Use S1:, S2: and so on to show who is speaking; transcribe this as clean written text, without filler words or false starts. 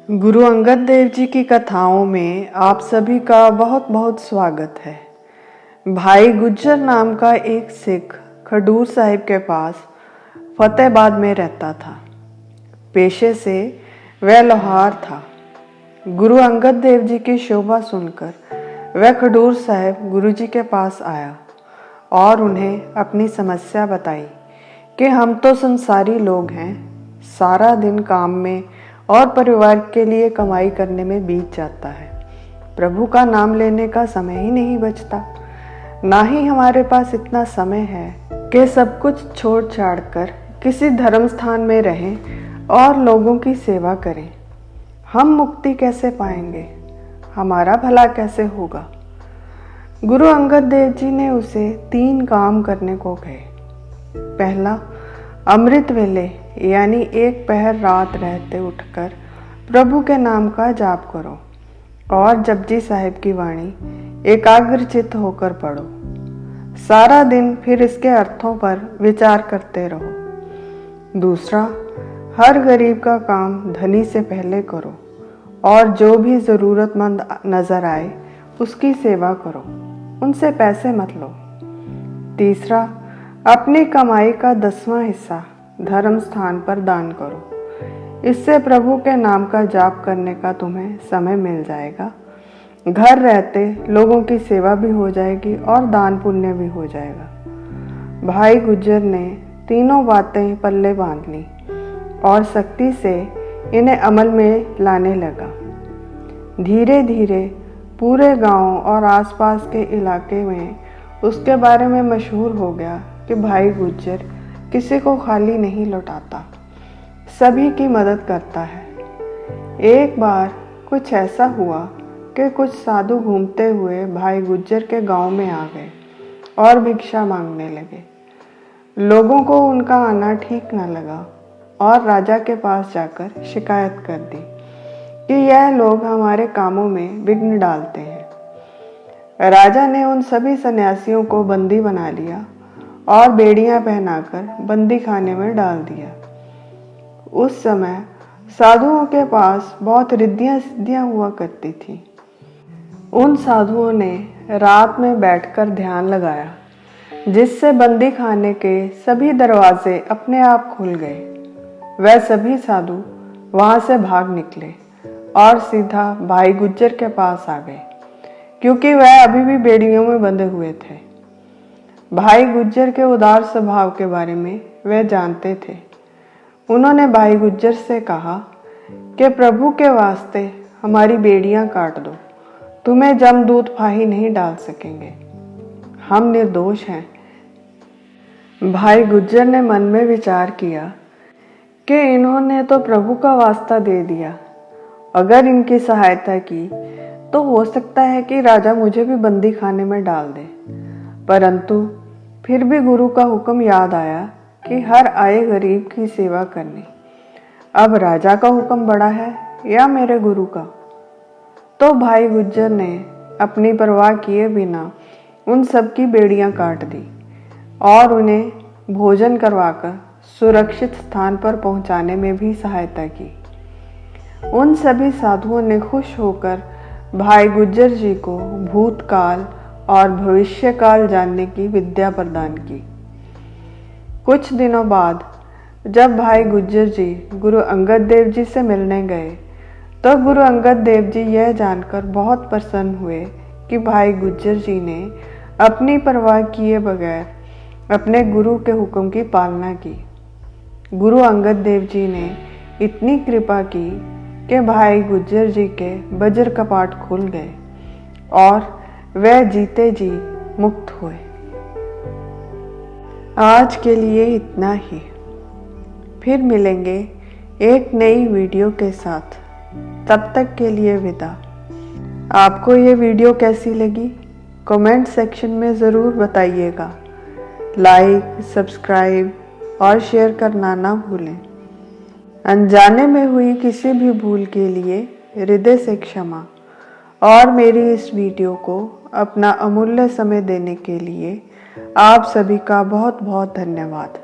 S1: गुरु अंगद देव जी की कथाओं में आप सभी का बहुत बहुत स्वागत है। भाई गुज्जर नाम का एक सिख खडूर साहिब के पास फतेहाबाद में रहता था। पेशे से वह लोहार था। गुरु अंगद देव जी की शोभा सुनकर वह खडूर साहिब गुरु जी के पास आया और उन्हें अपनी समस्या बताई कि हम तो संसारी लोग हैं, सारा दिन काम में और परिवार के लिए कमाई करने में बीत जाता है। प्रभु का नाम लेने का समय ही नहीं बचता। ना ही हमारे पास इतना समय है कि सब कुछ छोड़ छाड़ कर किसी धर्म स्थान में रहें और लोगों की सेवा करें। हम मुक्ति कैसे पाएंगे? हमारा भला कैसे होगा? गुरु अंगद देव जी ने उसे 3 काम करने को कहे। पहला, अमृत वेले यानी एक पहर रात रहते उठकर प्रभु के नाम का जाप करो और जपजी साहिब की वाणी एकाग्रचित्त होकर पढ़ो। सारा दिन फिर इसके अर्थों पर विचार करते रहो। दूसरा, हर गरीब का काम धनी से पहले करो और जो भी ज़रूरतमंद नज़र आए उसकी सेवा करो, उनसे पैसे मत लो। तीसरा, अपनी कमाई का 10वां हिस्सा धर्म स्थान पर दान करो। इससे प्रभु के नाम का जाप करने का तुम्हें समय मिल जाएगा। घर रहते लोगों की सेवा भी हो जाएगी और दान पुण्य भी हो जाएगा। भाई गुज्जर ने तीनों बातें पल्ले बांध ली और सख्ती से इन्हें अमल में लाने लगा। धीरे धीरे पूरे गांव और आसपास के इलाके में उसके बारे में मशहूर हो गया कि भाई गुज्जर किसी को खाली नहीं लौटाता, सभी की मदद करता है। एक बार कुछ ऐसा हुआ कि कुछ साधु घूमते हुए भाई गुज्जर के गांव में आ गए और भिक्षा मांगने लगे। लोगों को उनका आना ठीक न लगा और राजा के पास जाकर शिकायत कर दी कि यह लोग हमारे कामों में विघ्न डालते हैं। राजा ने उन सभी सन्यासियों को बंदी बना लिया और बेड़ियां पहनाकर बंदी खाने में डाल दिया। उस समय साधुओं के पास बहुत रिद्धियां सिद्धियां हुआ करती थी। उन साधुओं ने रात में बैठकर ध्यान लगाया, जिससे बंदी खाने के सभी दरवाजे अपने आप खुल गए। वह सभी साधु वहां से भाग निकले और सीधा भाई गुज्जर के पास आ गए, क्योंकि वह अभी भी बेड़ियों में बंधे हुए थे। भाई गुज्जर के उदार स्वभाव के बारे में वे जानते थे। उन्होंने भाई गुज्जर से कहा कि प्रभु के वास्ते हमारी बेड़ियां काट दो, तुम्हें जमदूत फाही नहीं डाल सकेंगे, हम निर्दोष हैं। भाई गुज्जर ने मन में विचार किया कि इन्होंने तो प्रभु का वास्ता दे दिया, अगर इनकी सहायता की तो हो सकता है कि राजा मुझे भी बंदी खाने में डाल दे। परंतु फिर भी गुरु का हुक्म याद आया कि हर आए गरीब की सेवा करनी। अब राजा का हुक्म बड़ा है या मेरे गुरु का? तो भाई गुज्जर ने अपनी परवाह किए बिना उन सब की बेड़ियां काट दी और उन्हें भोजन करवाकर सुरक्षित स्थान पर पहुंचाने में भी सहायता की। उन सभी साधुओं ने खुश होकर भाई गुज्जर जी को भूतकाल और भविष्य काल जानने की विद्या प्रदान की। कुछ दिनों बाद जब भाई गुज्जर जी गुरु अंगद देव जी से मिलने गए तो गुरु अंगद देव जी यह जानकर बहुत प्रसन्न हुए कि भाई गुज्जर जी ने अपनी परवाह किए बगैर अपने गुरु के हुक्म की पालना की। गुरु अंगद देव जी ने इतनी कृपा की कि भाई गुज्जर जी के वज्र कपाट खुल गए और वह जीते जी मुक्त हुए। आज के लिए इतना ही। फिर मिलेंगे एक नई वीडियो के साथ। तब तक के लिए विदा। आपको ये वीडियो कैसी लगी कमेंट सेक्शन में ज़रूर बताइएगा। लाइक, सब्सक्राइब और शेयर करना ना भूलें। अनजाने में हुई किसी भी भूल के लिए हृदय से क्षमा और मेरी इस वीडियो को अपना अमूल्य समय देने के लिए आप सभी का बहुत बहुत धन्यवाद।